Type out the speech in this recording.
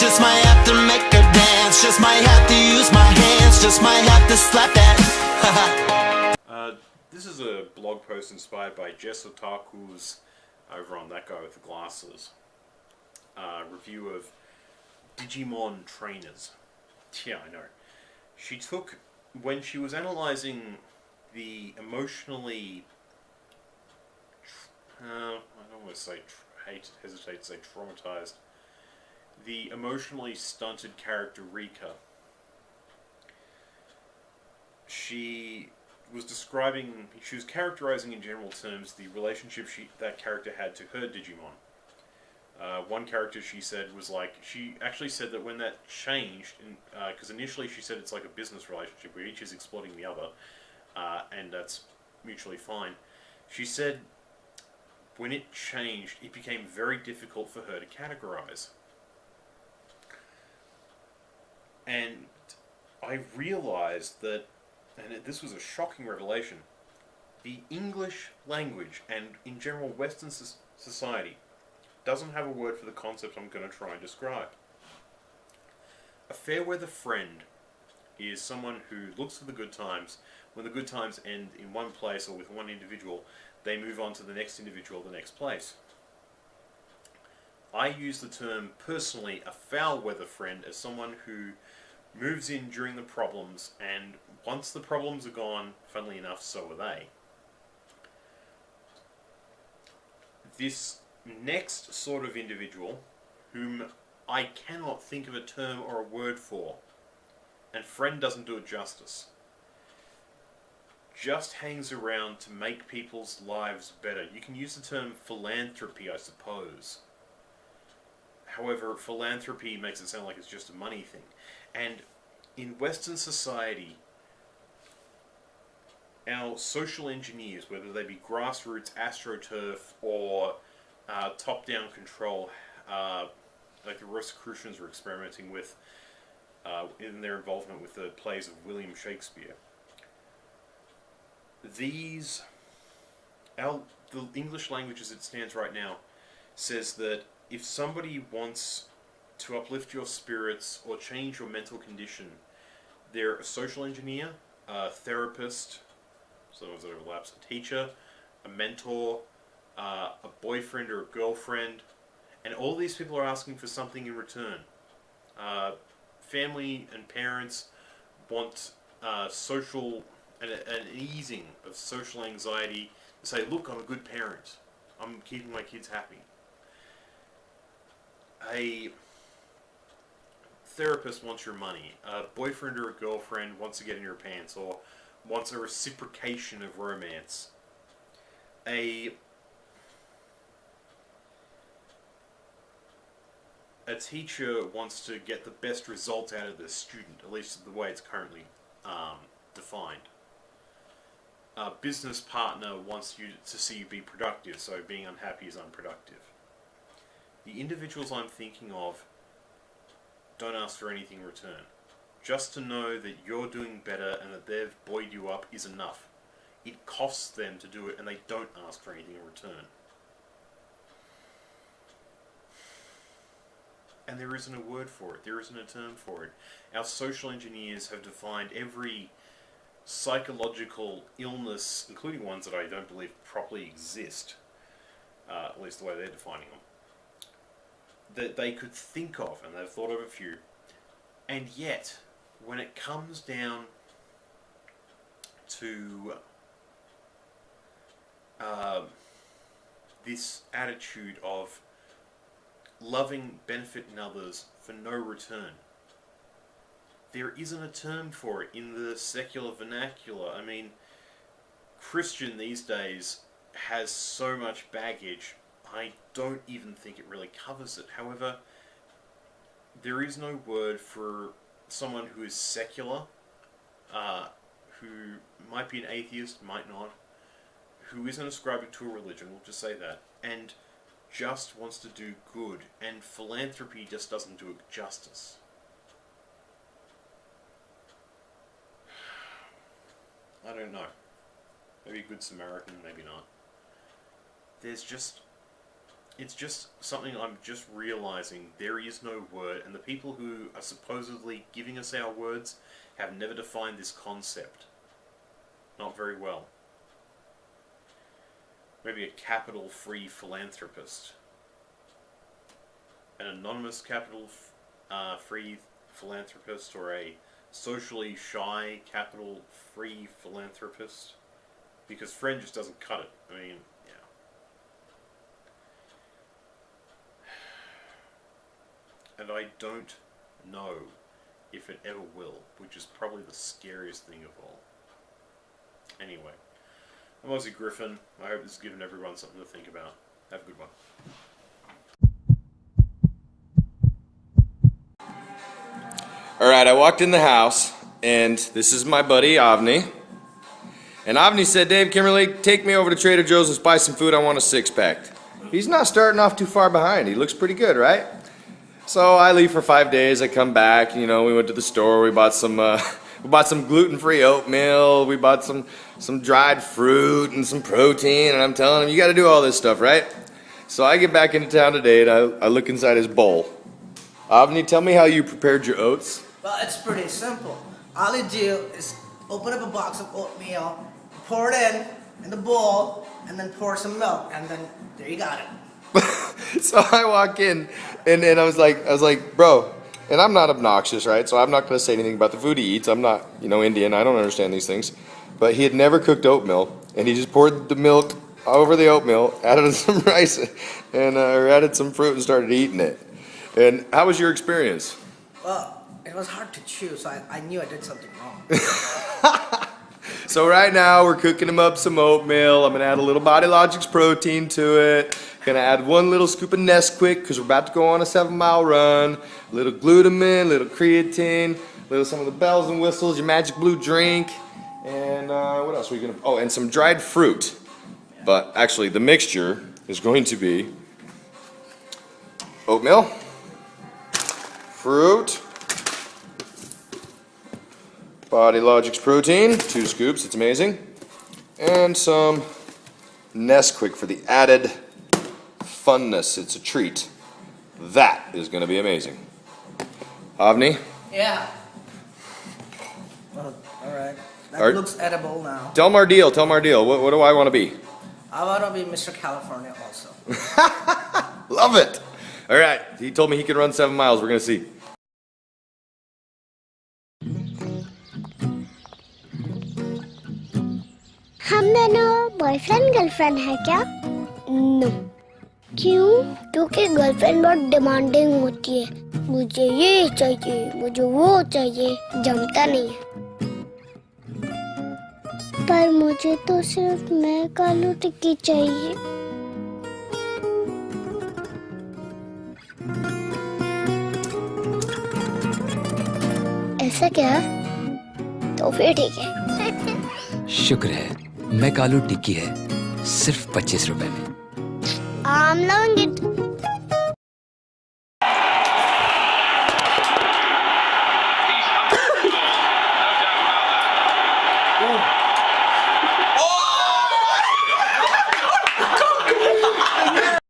Just might have to make her dance. Just might have to use my hands. Just might have to slap that. This is a blog post inspired by Jess Otaku's, over on That Guy with the Glasses, review of Digimon trainers. Yeah, I know. She took, when she was analysing the emotionally, I don't want to say, hesitate to say traumatized, the emotionally stunted character Rika. She was characterizing in general terms the relationship that character had to her Digimon. One character she said was like, she actually said that when that changed, because initially she said it's like a business relationship where each is exploiting the other, and that's mutually fine. She said when it changed, it became very difficult for her to categorize. And I realized that, and this was a shocking revelation, the English language and in general Western society doesn't have a word for the concept I'm going to try and describe. A fair weather friend is someone who looks for the good times. When the good times end in one place or with one individual, they move on to the next individual, the next place. I use the term, personally, a foul weather friend as someone who moves in during the problems, and once the problems are gone, funnily enough, so are they. This next sort of individual, whom I cannot think of a term or a word for, and friend doesn't do it justice, just hangs around to make people's lives better. You can use the term philanthropy, I suppose. However, philanthropy makes it sound like it's just a money thing. And in Western society, our social engineers, whether they be grassroots, astroturf, or top-down control, like the Rosicrucians were experimenting with in their involvement with the plays of William Shakespeare. The English language as it stands right now says that if somebody wants to uplift your spirits or change your mental condition, they're a social engineer, a therapist, sometimes that overlaps, a teacher, a mentor, a boyfriend or a girlfriend, and all these people are asking for something in return. Family and parents want social, an easing of social anxiety to say, look, I'm a good parent. I'm keeping my kids happy. A therapist wants your money. A boyfriend or a girlfriend wants to get in your pants or wants a reciprocation of romance. A teacher wants to get the best results out of the student, at least the way it's currently defined. A business partner wants you to see you be productive, so being unhappy is unproductive. The individuals I'm thinking of don't ask for anything in return. Just to know that you're doing better and that they've buoyed you up is enough. It costs them to do it, and they don't ask for anything in return. And there isn't a word for it. There isn't a term for it. Our social engineers have defined every psychological illness, including ones that I don't believe properly exist, at least the way they're defining them, that they could think of, and they've thought of a few. And yet, when it comes down to this attitude of loving, benefiting others for no return, there isn't a term for it in the secular vernacular. I mean, Christian these days has so much baggage, I don't even think it really covers it. However, there is no word for someone who is secular, who might be an atheist, might not, who isn't ascribing to a religion, we'll just say that, and just wants to do good, and philanthropy just doesn't do it justice. I don't know. Maybe a good Samaritan, maybe not. There's just it's just something I'm just realizing there is no word, and the people who are supposedly giving us our words have never defined this concept. Not very well. Maybe a capital-free philanthropist. An anonymous capital-free philanthropist, or a socially shy capital-free philanthropist. Because friend just doesn't cut it. I mean, yeah. And I don't know if it ever will, which is probably the scariest thing of all. Anyway, I'm Ozzy Griffin. I hope this has given everyone something to think about. Have a good one. Alright, I walked in the house, and this is my buddy Avni. And Avni said, Dave Kimberly, take me over to Trader Joe's and buy some food. I want a six-pack. He's not starting off too far behind. He looks pretty good, right? So I leave for 5 days. I come back. You know, we went to the store. We bought some gluten-free oatmeal. We bought some dried fruit and some protein. And I'm telling him, you got to do all this stuff, right? So I get back into town today, and I look inside his bowl. Avni, tell me how you prepared your oats. Well, it's pretty simple. All you do is open up a box of oatmeal, pour it in the bowl, and then pour some milk, and then there you got it. So I walk in, and I was like, bro, and I'm not obnoxious, right? So I'm not going to say anything about the food he eats. I'm not, Indian. I don't understand these things. But he had never cooked oatmeal, and he just poured the milk over the oatmeal, added some rice, and added some fruit, and started eating it. And how was your experience? Well, it was hard to chew, so I knew I did something wrong. So right now we're cooking him up some oatmeal. I'm gonna add a little Body Logics protein to it. Gonna add one little scoop of Nesquik because we're about to go on a 7-mile run. A little glutamine, little creatine, some of the bells and whistles, your magic blue drink, and what else are we gonna? Oh, and some dried fruit. But actually, the mixture is going to be oatmeal, fruit, Body Logics protein, 2 scoops, it's amazing, and some Nesquik for the added funness. It's a treat. That is going to be amazing. Avni? Yeah. Well, alright. That looks edible now. Tell Mardil. What do I want to be? I want to be Mr. California also. Love it. Alright, he told me he could run 7 miles. We're going to see. हम दोनों boyfriend girlfriend है क्या? No. क्यों? क्योंकि girlfriend बहुत demanding होती है. मुझे ये चाहिए, मुझे वो चाहिए, जमता नहीं है. पर मुझे तो सिर्फ मैं कालू टिक्की चाहिए. ऐसा क्या? तो फिर ठीक है. शुक्र है मैं कालू टिक्की है सिर्फ 25 रुपए में. I'm loving it.